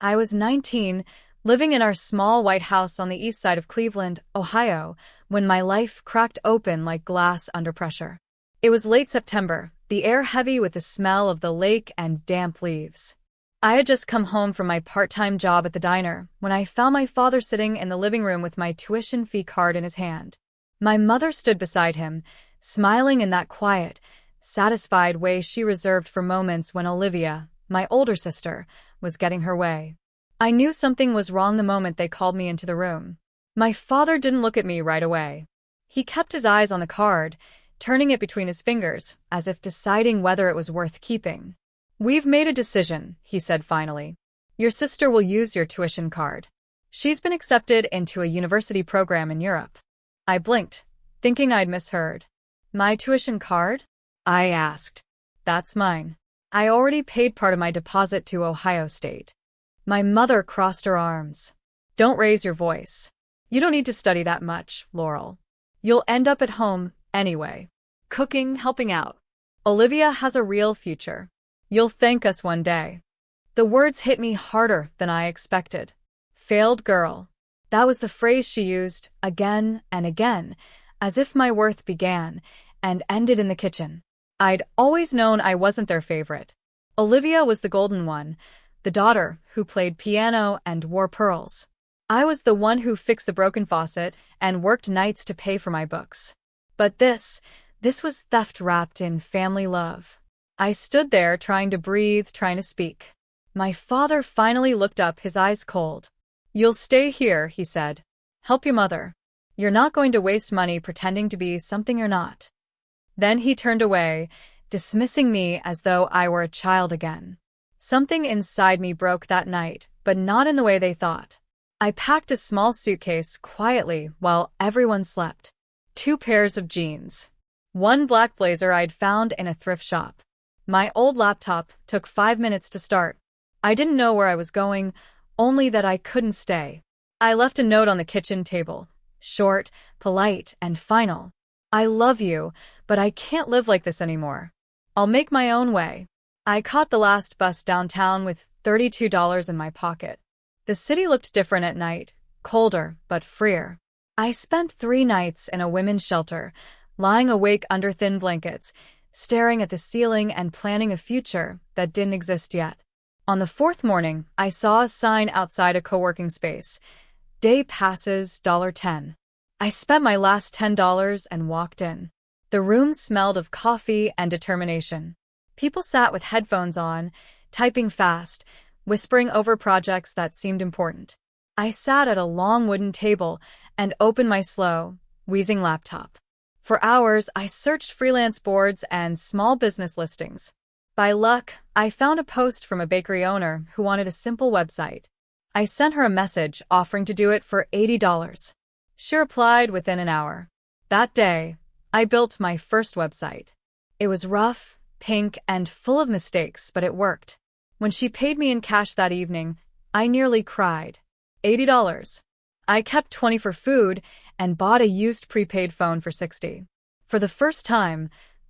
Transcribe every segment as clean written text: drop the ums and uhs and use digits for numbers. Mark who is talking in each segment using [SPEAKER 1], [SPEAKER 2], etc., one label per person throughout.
[SPEAKER 1] I was 19, living in our small white house on the east side of Cleveland, Ohio, when my life cracked open like glass under pressure. It was late September, the air heavy with the smell of the lake and damp leaves. I had just come home from my part-time job at the diner when I found my father sitting in the living room with my tuition fee card in his hand. My mother stood beside him, smiling in that quiet, satisfied way she reserved for moments when Olivia, my older sister, was getting her way. I knew something was wrong the moment they called me into the room. My father didn't look at me right away. He kept his eyes on the card, turning it between his fingers, as if deciding whether it was worth keeping. "We've made a decision," he said finally. "Your sister will use your tuition card. She's been accepted into a university program in Europe." I blinked, thinking I'd misheard. "My tuition card?" I asked. "That's mine. I already paid part of my deposit to Ohio State." My mother crossed her arms. "Don't raise your voice. You don't need to study that much, Laurel. You'll end up at home anyway. Cooking, helping out. Olivia has a real future. You'll thank us one day." The words hit me harder than I expected. Failed girl. That was the phrase she used again and again, as if my worth began and ended in the kitchen. I'd always known I wasn't their favorite. Olivia was the golden one, the daughter who played piano and wore pearls. I was the one who fixed the broken faucet and worked nights to pay for my books. But this was theft wrapped in family love. I stood there trying to breathe, trying to speak. My father finally looked up, his eyes cold. "You'll stay here," he said. "Help your mother. You're not going to waste money pretending to be something you're not." Then he turned away, dismissing me as though I were a child again. Something inside me broke that night, but not in the way they thought. I packed a small suitcase quietly while everyone slept. 2 pairs of jeans. 1 black blazer I'd found in a thrift shop. My old laptop took 5 minutes to start. I didn't know where I was going, only that I couldn't stay. I left a note on the kitchen table. Short, polite, and final. "I love you, but I can't live like this anymore. I'll make my own way." I caught the last bus downtown with $32 in my pocket. The city looked different at night, colder but freer. I spent 3 nights in a women's shelter, lying awake under thin blankets, staring at the ceiling and planning a future that didn't exist yet. On the 4th morning, I saw a sign outside a co-working space. "Day passes, $10." I spent my last $10 and walked in. The room smelled of coffee and determination. People sat with headphones on, typing fast, whispering over projects that seemed important. I sat at a long wooden table and opened my slow, wheezing laptop. For hours, I searched freelance boards and small business listings. By luck, I found a post from a bakery owner who wanted a simple website. I sent her a message offering to do it for $80. She replied within an hour. That day, I built my first website. It was rough, pink, and full of mistakes, but it worked. When she paid me in cash that evening, I nearly cried. $80. I kept 20 for food and bought a used prepaid phone for 60. For the first time,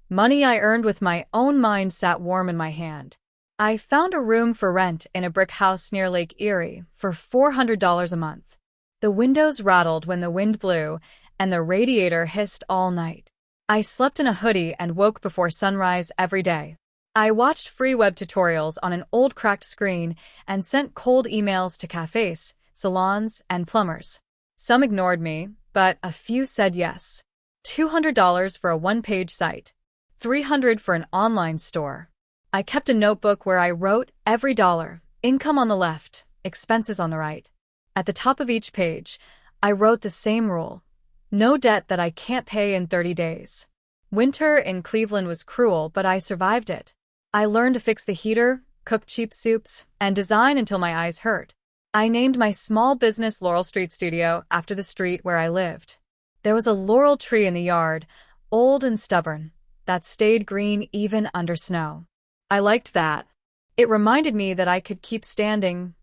[SPEAKER 1] money I earned with my own mind sat warm in my hand. I found a room for rent in a brick house near Lake Erie for $400 a month. The windows rattled when the wind blew, and the radiator hissed all night. I slept in a hoodie and woke before sunrise every day. I watched free web tutorials on an old cracked screen and sent cold emails to cafes, salons, and plumbers. Some ignored me, but a few said yes. $200 for a one-page site. $300 for an online store. I kept a notebook where I wrote every dollar, income on the left, expenses on the right. At the top of each page, I wrote the same rule. No debt that I can't pay in 30 days. Winter in Cleveland was cruel, but I survived it. I learned to fix the heater, cook cheap soups, and design until my eyes hurt. I named my small business Laurel Street Studio after the street where I lived. There was a laurel tree in the yard, old and stubborn, that stayed green even under snow. I liked that. It reminded me that I could keep standing,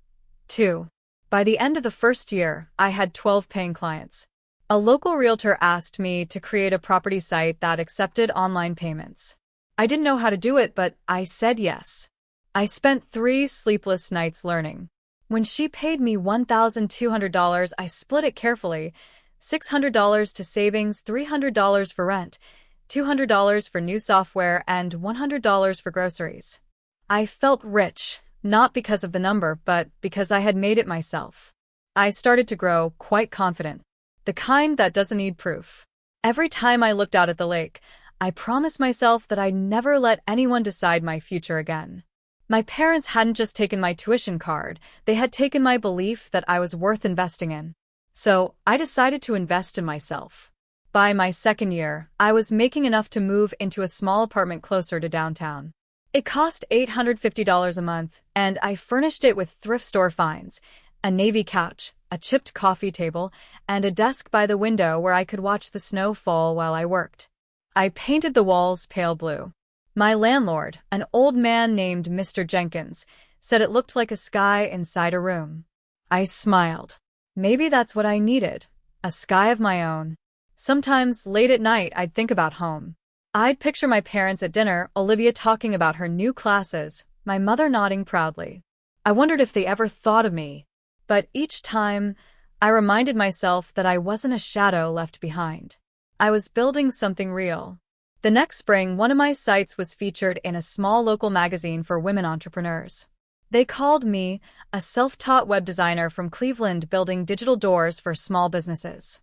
[SPEAKER 1] too. By the end of the first year, I had 12 paying clients. A local realtor asked me to create a property site that accepted online payments. I didn't know how to do it, but I said yes. I spent 3 sleepless nights learning. When she paid me $1,200, I split it carefully. $600 to savings, $300 for rent, $200 for new software, and $100 for groceries. I felt rich, not because of the number, but because I had made it myself. I started to grow quite confident, the kind that doesn't need proof. Every time I looked out at the lake, I promised myself that I'd never let anyone decide my future again. My parents hadn't just taken my tuition card, they had taken my belief that I was worth investing in. So, I decided to invest in myself. By my second year, I was making enough to move into a small apartment closer to downtown. It cost $850 a month, and I furnished it with thrift store finds, a navy couch, a chipped coffee table, and a desk by the window where I could watch the snow fall while I worked. I painted the walls pale blue. My landlord, an old man named Mr. Jenkins, said it looked like a sky inside a room. I smiled. Maybe that's what I needed, a sky of my own. Sometimes, late at night, I'd think about home. I'd picture my parents at dinner, Olivia talking about her new classes, my mother nodding proudly. I wondered if they ever thought of me. But each time, I reminded myself that I wasn't a shadow left behind. I was building something real. The next spring, one of my sites was featured in a small local magazine for women entrepreneurs. They called me a self-taught web designer from Cleveland building digital doors for small businesses.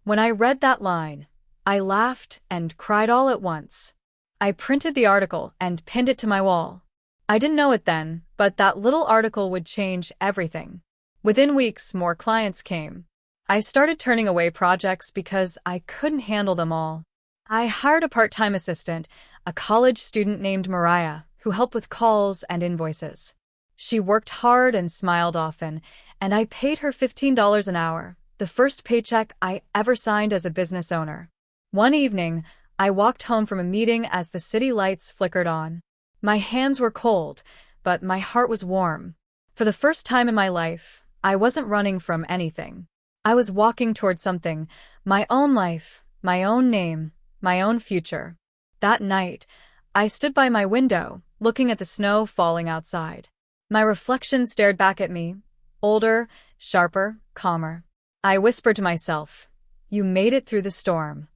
[SPEAKER 1] When I read that line, I laughed and cried all at once. I printed the article and pinned it to my wall. I didn't know it then, but that little article would change everything. Within weeks, more clients came. I started turning away projects because I couldn't handle them all. I hired a part-time assistant, a college student named Mariah, who helped with calls and invoices. She worked hard and smiled often, and I paid her $15 an hour, the first paycheck I ever signed as a business owner. One evening, I walked home from a meeting as the city lights flickered on. My hands were cold, but my heart was warm. For the first time in my life, I wasn't running from anything. I was walking toward something, my own life, my own name, my own future. That night, I stood by my window, looking at the snow falling outside. My reflection stared back at me, older, sharper, calmer. I whispered to myself, "You made it through the storm."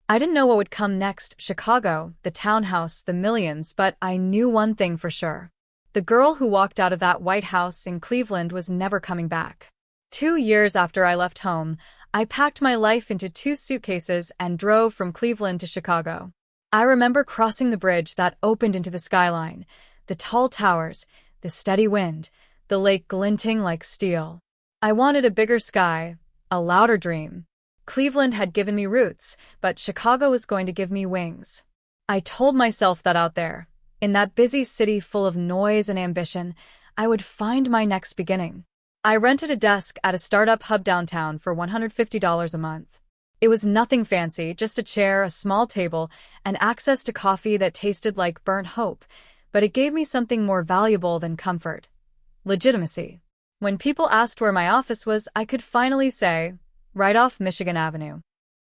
[SPEAKER 1] I didn't know what would come next, Chicago, the townhouse, the millions, but I knew one thing for sure. The girl who walked out of that White House in Cleveland was never coming back. 2 years after I left home, I packed my life into 2 suitcases and drove from Cleveland to Chicago. I remember crossing the bridge that opened into the skyline, the tall towers, the steady wind, the lake glinting like steel. I wanted a bigger sky, a louder dream. Cleveland had given me roots, but Chicago was going to give me wings. I told myself that out there, in that busy city full of noise and ambition, I would find my next beginning. I rented a desk at a startup hub downtown for $150 a month. It was nothing fancy, just a chair, a small table, and access to coffee that tasted like burnt hope, but it gave me something more valuable than comfort: legitimacy. When people asked where my office was, I could finally say, right off Michigan Avenue.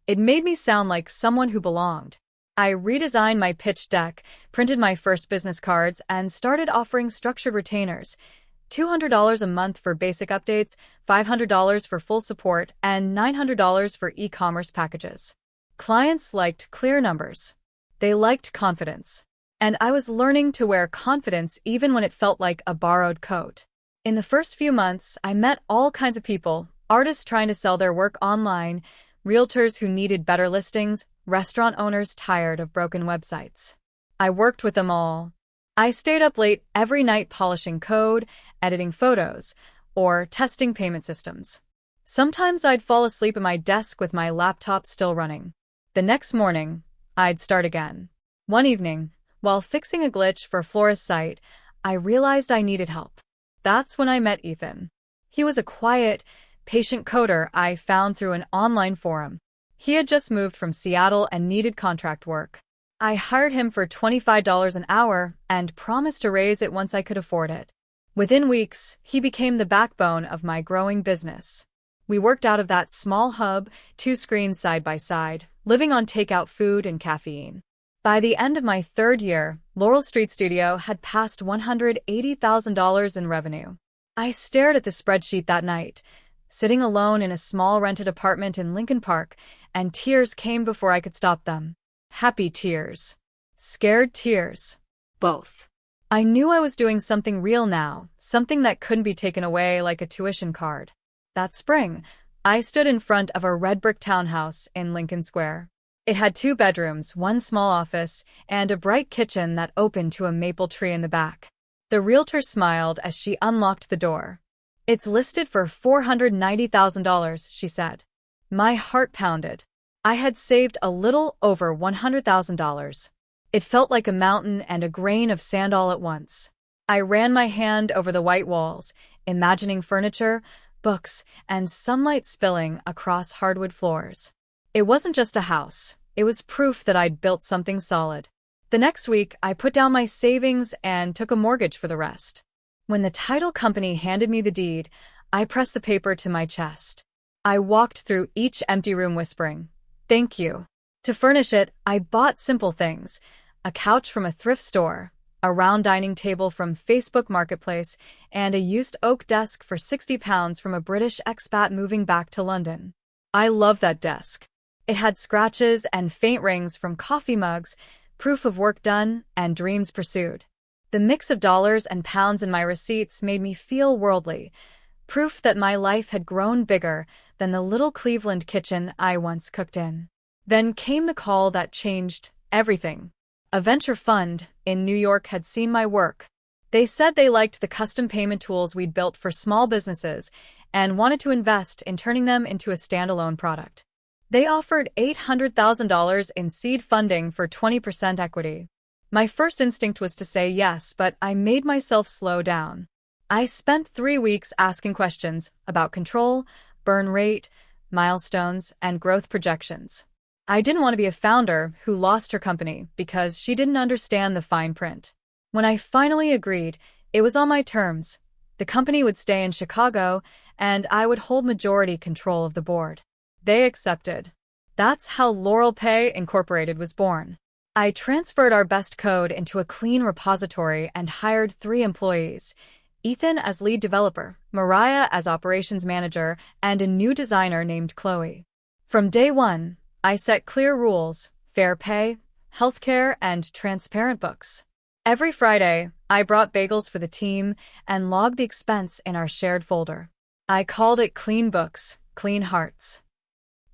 [SPEAKER 1] It made me sound like someone who belonged. I redesigned my pitch deck, printed my first business cards, and started offering structured retainers: $200 a month for basic updates, $500 for full support, and $900 for e-commerce packages. Clients liked clear numbers. They liked confidence. And I was learning to wear confidence even when it felt like a borrowed coat. In the first few months, I met all kinds of people: artists trying to sell their work online, realtors who needed better listings, restaurant owners tired of broken websites. I worked with them all. I stayed up late every night polishing code, editing photos, or testing payment systems. Sometimes I'd fall asleep at my desk with my laptop still running. The next morning, I'd start again. One evening, while fixing a glitch for a florist site, I realized I needed help. That's when I met Ethan. He was a quiet, patient coder I found through an online forum. He had just moved from Seattle and needed contract work. I hired him for $25 an hour and promised to raise it once I could afford it. Within weeks, he became the backbone of my growing business. We worked out of that small hub, 2 screens side by side, living on takeout food and caffeine. By the end of my 3rd year, Laurel Street Studio had passed $180,000 in revenue. I stared at the spreadsheet that night, sitting alone in a small rented apartment in Lincoln Park, and tears came before I could stop them. Happy tears. Scared tears. Both. I knew I was doing something real now, something that couldn't be taken away like a tuition card. That spring, I stood in front of a red brick townhouse in Lincoln Square. It had 2 bedrooms, 1 small office, and a bright kitchen that opened to a maple tree in the back. The realtor smiled as she unlocked the door. "It's listed for $490,000, she said. My heart pounded. I had saved a little over $100,000. It felt like a mountain and a grain of sand all at once. I ran my hand over the white walls, imagining furniture, books, and sunlight spilling across hardwood floors. It wasn't just a house. It was proof that I'd built something solid. The next week, I put down my savings and took a mortgage for the rest. When the title company handed me the deed, I pressed the paper to my chest. I walked through each empty room whispering, "Thank you." To furnish it, I bought simple things: a couch from a thrift store, a round dining table from Facebook Marketplace, and a used oak desk for £60 from a British expat moving back to London. I love that desk. It had scratches and faint rings from coffee mugs, proof of work done and dreams pursued. The mix of dollars and pounds in my receipts made me feel worldly, proof that my life had grown bigger than the little Cleveland kitchen I once cooked in. Then came the call that changed everything. A venture fund in New York had seen my work. They said they liked the custom payment tools we'd built for small businesses and wanted to invest in turning them into a standalone product. They offered $800,000 in seed funding for 20% equity. My first instinct was to say yes, but I made myself slow down. I spent 3 weeks asking questions about control, burn rate, milestones, and growth projections. I didn't want to be a founder who lost her company because she didn't understand the fine print. When I finally agreed, it was on my terms. The company would stay in Chicago, and I would hold majority control of the board. They accepted. That's how Laurel Pay Incorporated was born. I transferred our best code into a clean repository and hired 3 employees: Ethan as lead developer, Mariah as operations manager, and a new designer named Chloe. From day one, I set clear rules: fair pay, healthcare, and transparent books. Every Friday, I brought bagels for the team and logged the expense in our shared folder. I called it Clean Books, Clean Hearts.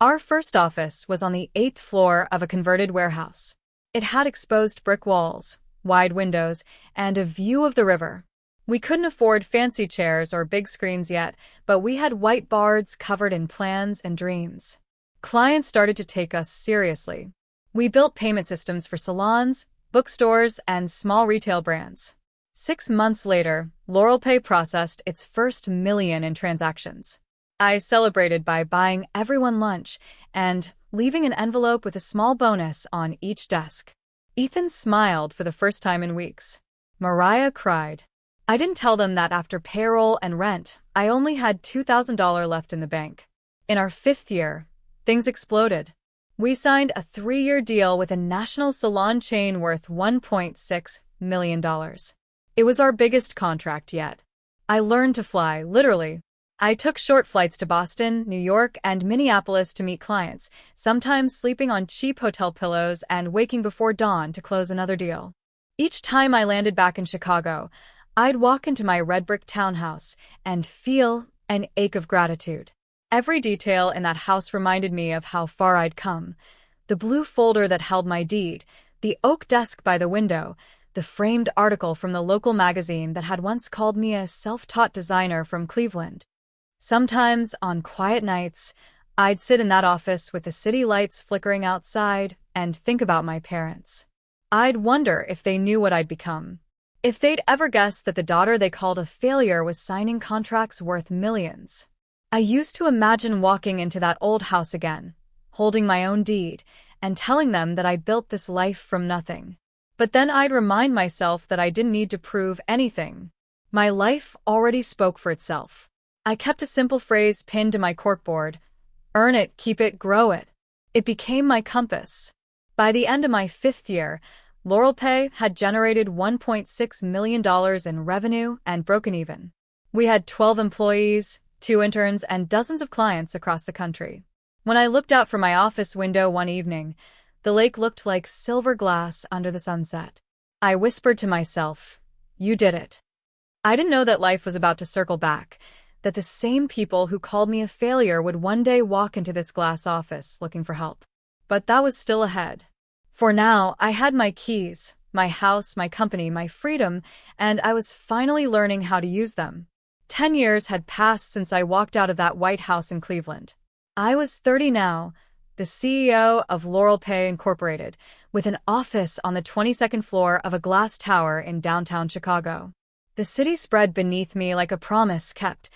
[SPEAKER 1] Our first office was on the 8th floor of a converted warehouse. It had exposed brick walls, wide windows, and a view of the river. We couldn't afford fancy chairs or big screens yet, but we had whiteboards covered in plans and dreams. Clients started to take us seriously. We built payment systems for salons, bookstores, and small retail brands. 6 months later, Laurel Pay processed its first million in transactions. I celebrated by buying everyone lunch and leaving an envelope with a small bonus on each desk. Ethan smiled for the first time in weeks. Mariah cried. I didn't tell them that after payroll and rent, I only had $2,000 left in the bank. In our 5th year, things exploded. We signed a 3-year deal with a national salon chain worth $1.6 million. It was our biggest contract yet. I learned to fly, literally. I took short flights to Boston, New York, and Minneapolis to meet clients, sometimes sleeping on cheap hotel pillows and waking before dawn to close another deal. Each time I landed back in Chicago, I'd walk into my red brick townhouse and feel an ache of gratitude. Every detail in that house reminded me of how far I'd come. The blue folder that held my deed, the oak desk by the window, the framed article from the local magazine that had once called me a self-taught designer from Cleveland. Sometimes, on quiet nights, I'd sit in that office with the city lights flickering outside and think about my parents. I'd wonder if they knew what I'd become. If they'd ever guessed that the daughter they called a failure was signing contracts worth millions. I used to imagine walking into that old house again, holding my own deed, and telling them that I built this life from nothing. But then I'd remind myself that I didn't need to prove anything. My life already spoke for itself. I kept a simple phrase pinned to my corkboard: earn it, keep it, grow it. It became my compass. By the end of my 5th year, Laurel Pay had generated $1.6 million in revenue and broken even. We had 12 employees, 2 interns, and dozens of clients across the country. When I looked out from my office window one evening, the lake looked like silver glass under the sunset. I whispered to myself, "You did it." I didn't know that life was about to circle back, that the same people who called me a failure would one day walk into this glass office looking for help. But that was still ahead. For now, I had my keys, my house, my company, my freedom, and I was finally learning how to use them. 10 years had passed since I walked out of that White House in Cleveland. I was 30 now, the CEO of Laurel Pay Incorporated, with an office on the 22nd floor of a glass tower in downtown Chicago. The city spread beneath me like a promise kept,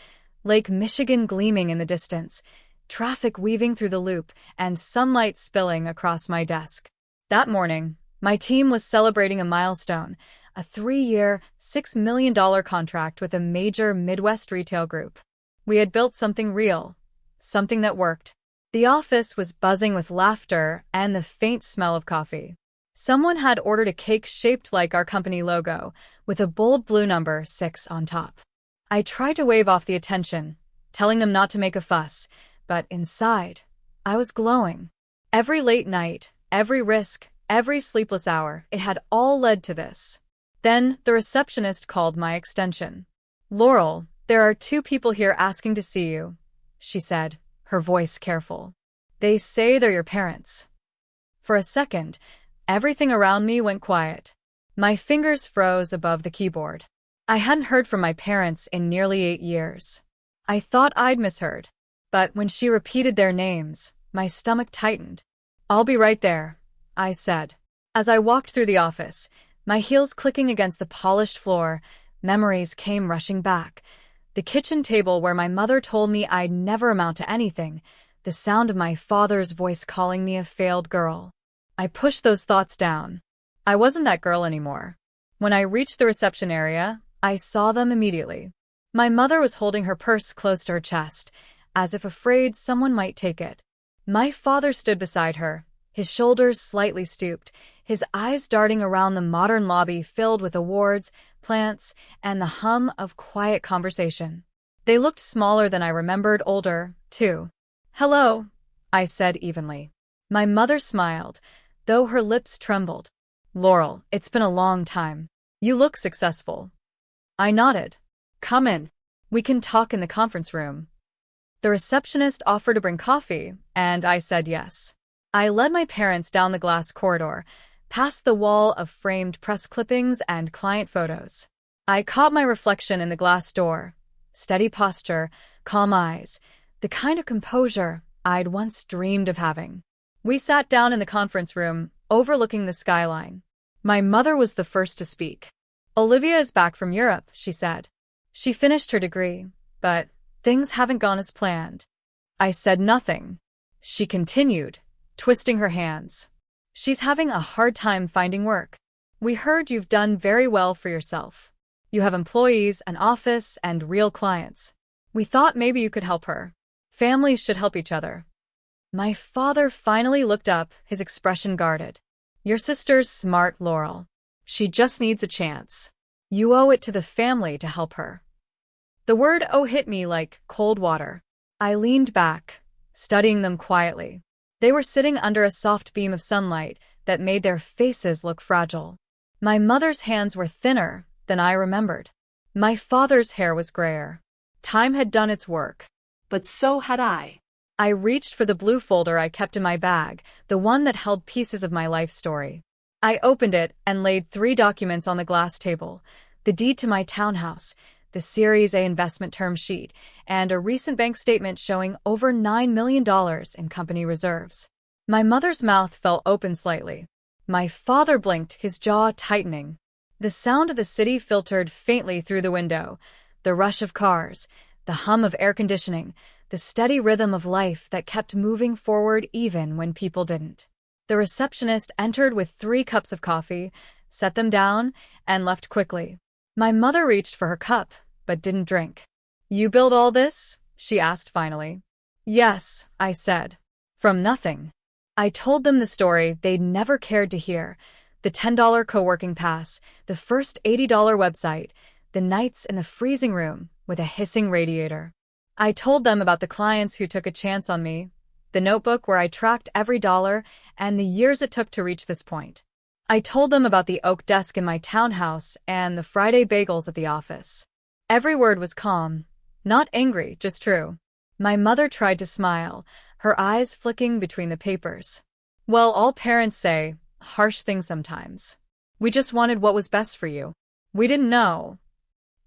[SPEAKER 1] Lake Michigan gleaming in the distance, traffic weaving through the loop, and sunlight spilling across my desk. That morning, my team was celebrating a milestone, a 3-year, $6 million contract with a major Midwest retail group. We had built something real, something that worked. The office was buzzing with laughter and the faint smell of coffee. Someone had ordered a cake shaped like our company logo, with a bold blue number 6 on top. I tried to wave off the attention, telling them not to make a fuss, but inside, I was glowing. Every late night, every risk, every sleepless hour, it had all led to this. Then, the receptionist called my extension. "Laurel, there are 2 people here asking to see you," she said, her voice careful. "They say they're your parents." For a second, everything around me went quiet. My fingers froze above the keyboard. I hadn't heard from my parents in nearly 8 years. I thought I'd misheard. But when she repeated their names, my stomach tightened. "I'll be right there," I said. As I walked through the office, my heels clicking against the polished floor, memories came rushing back. The kitchen table where my mother told me I'd never amount to anything, the sound of my father's voice calling me a failed girl. I pushed those thoughts down. I wasn't that girl anymore. When I reached the reception area, I saw them immediately. My mother was holding her purse close to her chest, as if afraid someone might take it. My father stood beside her, his shoulders slightly stooped, his eyes darting around the modern lobby filled with awards, plants, and the hum of quiet conversation. They looked smaller than I remembered, older, too. "Hello," I said evenly. My mother smiled, though her lips trembled. "Laurel, it's been a long time. You look successful." I nodded. "Come in. We can talk in the conference room." The receptionist offered to bring coffee, and I said yes. I led my parents down the glass corridor, past the wall of framed press clippings and client photos. I caught my reflection in the glass door. Steady posture, calm eyes, the kind of composure I'd once dreamed of having. We sat down in the conference room, overlooking the skyline. My mother was the first to speak. "Olivia is back from Europe," she said. "She finished her degree, but things haven't gone as planned." I said nothing. She continued, twisting her hands. "She's having a hard time finding work. We heard you've done very well for yourself. You have employees, an office, and real clients. We thought maybe you could help her. Families should help each other." My father finally looked up, his expression guarded. "Your sister's smart, Laurel. She just needs a chance. You owe it to the family to help her." The word "oh" hit me like cold water. I leaned back, studying them quietly. They were sitting under a soft beam of sunlight that made their faces look fragile. My mother's hands were thinner than I remembered. My father's hair was grayer. Time had done its work. But so had I. I reached for the blue folder I kept in my bag, the one that held pieces of my life story. I opened it and laid 3 documents on the glass table: the deed to my townhouse, the Series A investment term sheet, and a recent bank statement showing over $9 million in company reserves. My mother's mouth fell open slightly. My father blinked, his jaw tightening. The sound of the city filtered faintly through the window, the rush of cars, the hum of air conditioning, the steady rhythm of life that kept moving forward even when people didn't. The receptionist entered with 3 cups of coffee, set them down, and left quickly. My mother reached for her cup, but didn't drink. "You built all this?" she asked finally. "Yes," I said. "From nothing." I told them the story they'd never cared to hear: the $10 co-working pass, the first $80 website, the nights in the freezing room with a hissing radiator. I told them about the clients who took a chance on me, the notebook where I tracked every dollar, and the years it took to reach this point. I told them about the oak desk in my townhouse and the Friday bagels at the office. Every word was calm, not angry, just true. My mother tried to smile, her eyes flicking between the papers. Well, all parents say harsh things sometimes. We just wanted what was best for you. We didn't know.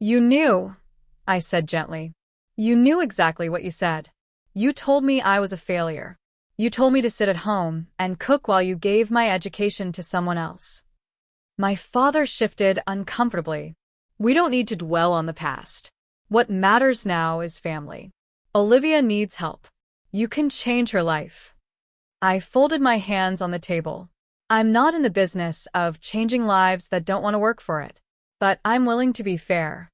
[SPEAKER 1] You knew, I said gently. You knew exactly what you said. You told me I was a failure. You told me to sit at home and cook while you gave my education to someone else. My father shifted uncomfortably. We don't need to dwell on the past. What matters now is family. Olivia needs help. You can change her life. I folded my hands on the table. I'm not in the business of changing lives that don't want to work for it, but I'm willing to be fair.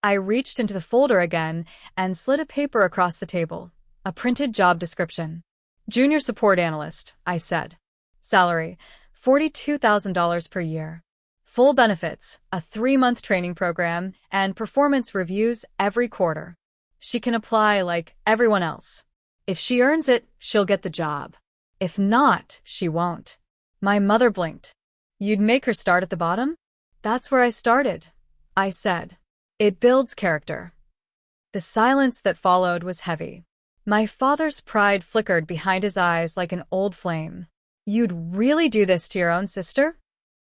[SPEAKER 1] I reached into the folder again and slid a paper across the table, a printed job description. Junior support analyst, I said. Salary, $42,000 per year. Full benefits, a 3-month training program, and performance reviews every quarter. She can apply like everyone else. If she earns it, she'll get the job. If not, she won't. My mother blinked. You'd make her start at the bottom? That's where I started, I said. It builds character. The silence that followed was heavy. My father's pride flickered behind his eyes like an old flame. You'd really do this to your own sister?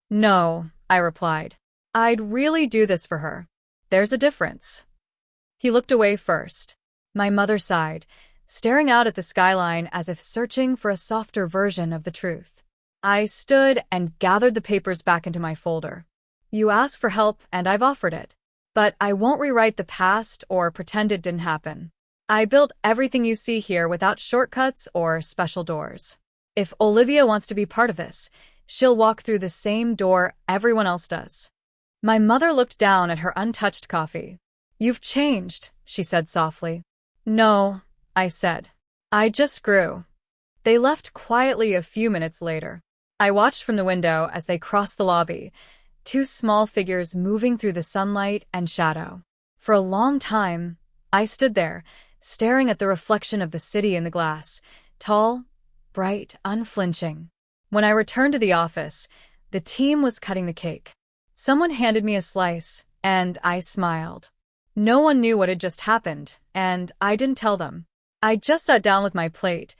[SPEAKER 1] No, I replied. I'd really do this for her. There's a difference. He looked away first. My mother sighed, staring out at the skyline as if searching for a softer version of the truth. I stood and gathered the papers back into my folder. You asked for help and I've offered it. But I won't rewrite the past or pretend it didn't happen. I built everything you see here without shortcuts or special doors. If Olivia wants to be part of this, she'll walk through the same door everyone else does. My mother looked down at her untouched coffee. You've changed, she said softly. No, I said. I just grew. They left quietly a few minutes later. I watched from the window as they crossed the lobby, 2 small figures moving through the sunlight and shadow. For a long time, I stood there, staring at the reflection of the city in the glass, tall, bright, unflinching. When I returned to the office, the team was cutting the cake. Someone handed me a slice, and I smiled. No one knew what had just happened, and I didn't tell them. I just sat down with my plate,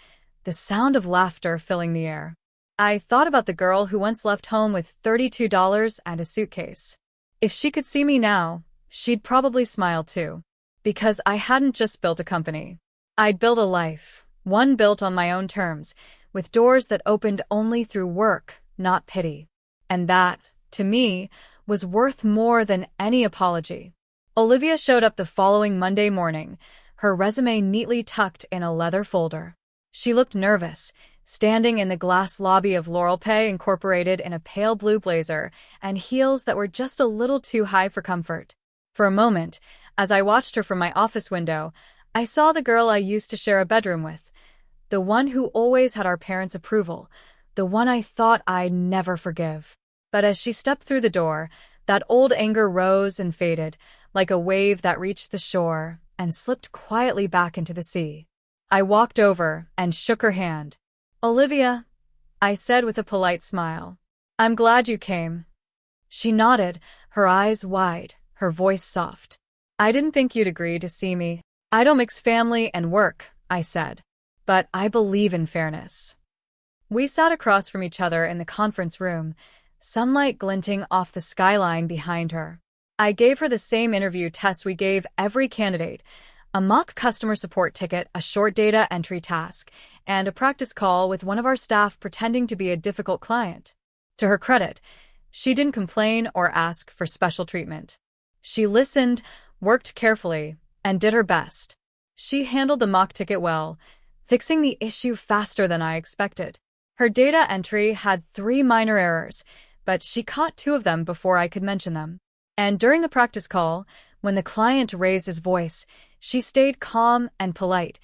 [SPEAKER 1] the sound of laughter filling the air. I thought about the girl who once left home with $32 and a suitcase. If she could see me now, she'd probably smile too. Because I hadn't just built a company. I'd built a life, one built on my own terms, with doors that opened only through work, not pity. And that, to me, was worth more than any apology. Olivia showed up the following Monday morning, her resume neatly tucked in a leather folder. She looked nervous, standing in the glass lobby of Laurel Pay Incorporated in a pale blue blazer and heels that were just a little too high for comfort. For a moment, as I watched her from my office window, I saw the girl I used to share a bedroom with, the one who always had our parents' approval, the one I thought I'd never forgive. But as she stepped through the door, that old anger rose and faded, like a wave that reached the shore and slipped quietly back into the sea. I walked over and shook her hand. Olivia, I said with a polite smile. I'm glad you came. She nodded, her eyes wide, her voice soft. I didn't think you'd agree to see me. I don't mix family and work, I said. But I believe in fairness. We sat across from each other in the conference room, sunlight glinting off the skyline behind her. I gave her the same interview test we gave every candidate, a mock customer support ticket, a short data entry task, and a practice call with one of our staff pretending to be a difficult client. To her credit, she didn't complain or ask for special treatment. She listened, worked carefully, and did her best. She handled the mock ticket well, fixing the issue faster than I expected. Her data entry had 3 minor errors, but she caught 2 of them before I could mention them. And during the practice call, when the client raised his voice, she stayed calm and polite,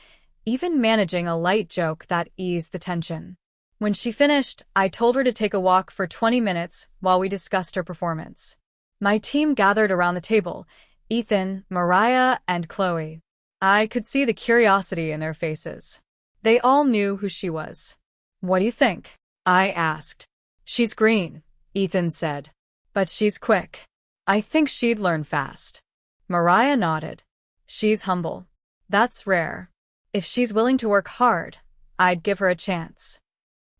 [SPEAKER 1] even managing a light joke that eased the tension. When she finished, I told her to take a walk for 20 minutes while we discussed her performance. My team gathered around the table, Ethan, Mariah, and Chloe. I could see the curiosity in their faces. They all knew who she was. "What do you think?" I asked. "She's green," Ethan said. "But she's quick. I think she'd learn fast." Mariah nodded. "She's humble. That's rare. If she's willing to work hard, I'd give her a chance."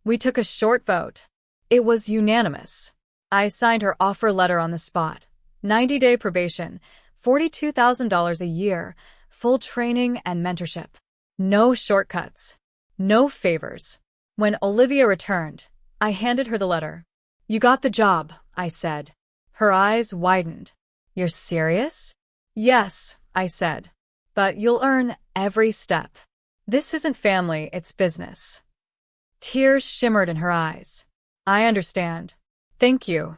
[SPEAKER 1] We took a short vote. It was unanimous. I signed her offer letter on the spot. 90-day probation, $42,000 a year, full training and mentorship. No shortcuts. No favors. When Olivia returned, I handed her the letter. "You got the job," I said. Her eyes widened. "You're serious?" "Yes," I said. "But you'll earn every step. This isn't family, it's business." Tears shimmered in her eyes. "I understand. Thank you."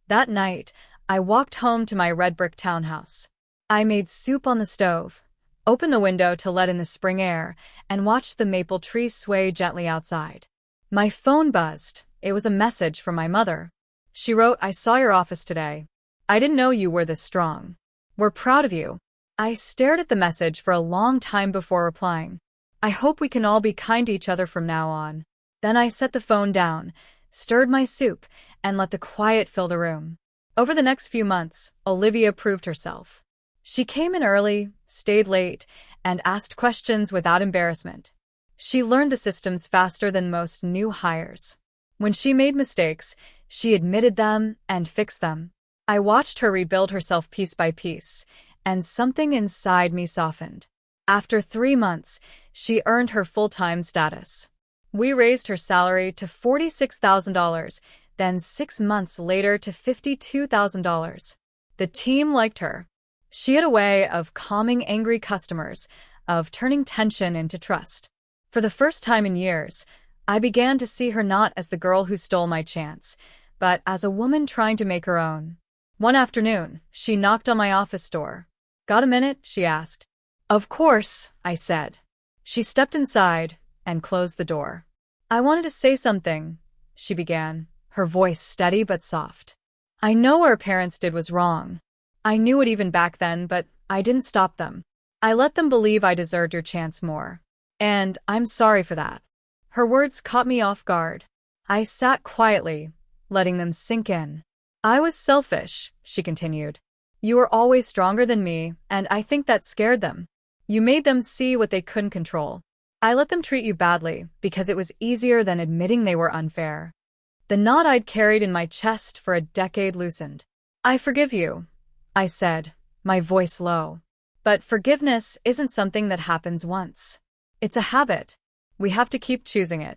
[SPEAKER 1] That night, I walked home to my red brick townhouse. I made soup on the stove, opened the window to let in the spring air, and watched the maple trees sway gently outside. My phone buzzed. It was a message from my mother. She wrote, "I saw your office today. I didn't know you were this strong. We're proud of you." I stared at the message for a long time before replying. "I hope we can all be kind to each other from now on." Then I set the phone down, stirred my soup, and let the quiet fill the room. Over the next few months, Olivia proved herself. She came in early, stayed late, and asked questions without embarrassment. She learned the systems faster than most new hires. When she made mistakes, she admitted them and fixed them. I watched her rebuild herself piece by piece, and something inside me softened. After 3 months, she earned her full-time status. We raised her salary to $46,000, then 6 months later to $52,000. The team liked her. She had a way of calming angry customers, of turning tension into trust. For the first time in years, I began to see her not as the girl who stole my chance, but as a woman trying to make her own. One afternoon, she knocked on my office door. "Got a minute?" she asked. "Of course," I said. She stepped inside and closed the door. "I wanted to say something," she began, her voice steady but soft. "I know what our parents did was wrong. I knew it even back then, but I didn't stop them. I let them believe I deserved your chance more. And I'm sorry for that." Her words caught me off guard. I sat quietly, letting them sink in. "I was selfish," she continued. "You were always stronger than me, and I think that scared them. You made them see what they couldn't control. I let them treat you badly because it was easier than admitting they were unfair." The knot I'd carried in my chest for a decade loosened. "I forgive you," I said, my voice low. "But forgiveness isn't something that happens once. It's a habit. We have to keep choosing it."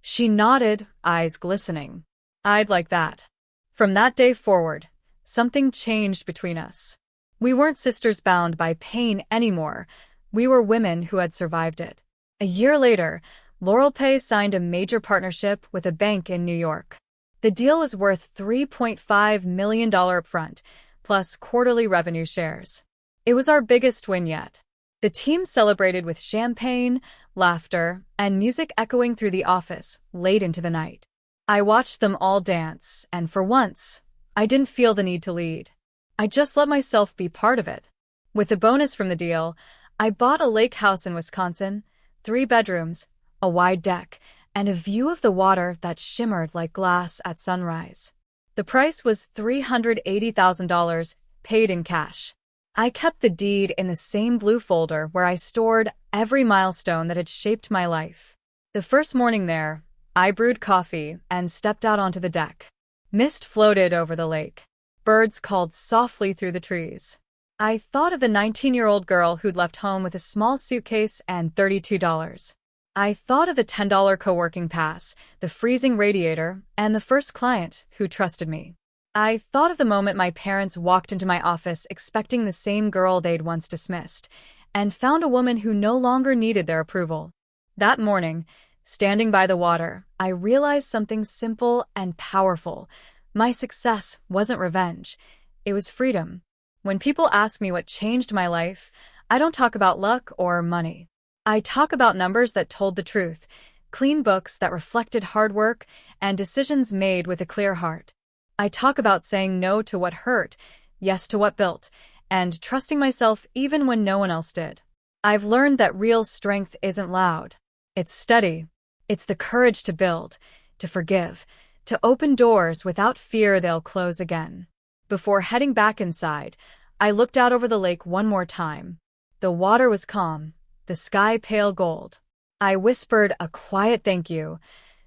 [SPEAKER 1] She nodded, eyes glistening. "I'd like that." From that day forward, something changed between us. We weren't sisters bound by pain anymore. We were women who had survived it. A year later, LaurelPay signed a major partnership with a bank in New York. The deal was worth $3.5 million upfront, plus quarterly revenue shares. It was our biggest win yet. The team celebrated with champagne, laughter, and music echoing through the office late into the night. I watched them all dance, and for once, I didn't feel the need to lead. I just let myself be part of it. With the bonus from the deal, I bought a lake house in Wisconsin, 3 bedrooms, a wide deck, and a view of the water that shimmered like glass at sunrise. The price was $380,000, paid in cash. I kept the deed in the same blue folder where I stored every milestone that had shaped my life. The first morning there, I brewed coffee and stepped out onto the deck. Mist floated over the lake. Birds called softly through the trees. I thought of the 19-year-old girl who'd left home with a small suitcase and $32. I thought of the $10 co-working pass, the freezing radiator, and the first client who trusted me. I thought of the moment my parents walked into my office expecting the same girl they'd once dismissed, and found a woman who no longer needed their approval. That morning, standing by the water, I realized something simple and powerful. My success wasn't revenge. It was freedom. When people ask me what changed my life, I don't talk about luck or money. I talk about numbers that told the truth, clean books that reflected hard work, and decisions made with a clear heart. I talk about saying no to what hurt, yes to what built, and trusting myself even when no one else did. I've learned that real strength isn't loud. It's steady. It's the courage to build, to forgive, to open doors without fear they'll close again. Before heading back inside, I looked out over the lake one more time. The water was calm, the sky pale gold. I whispered a quiet thank you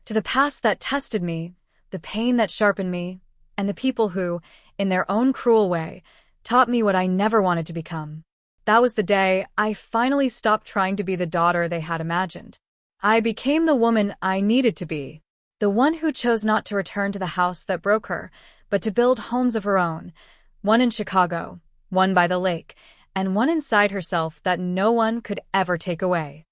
[SPEAKER 1] to the past that tested me, the pain that sharpened me, and the people who, in their own cruel way, taught me what I never wanted to become. That was the day I finally stopped trying to be the daughter they had imagined. I became the woman I needed to be, the one who chose not to return to the house that broke her, but to build homes of her own, one in Chicago, one by the lake, and one inside herself that no one could ever take away.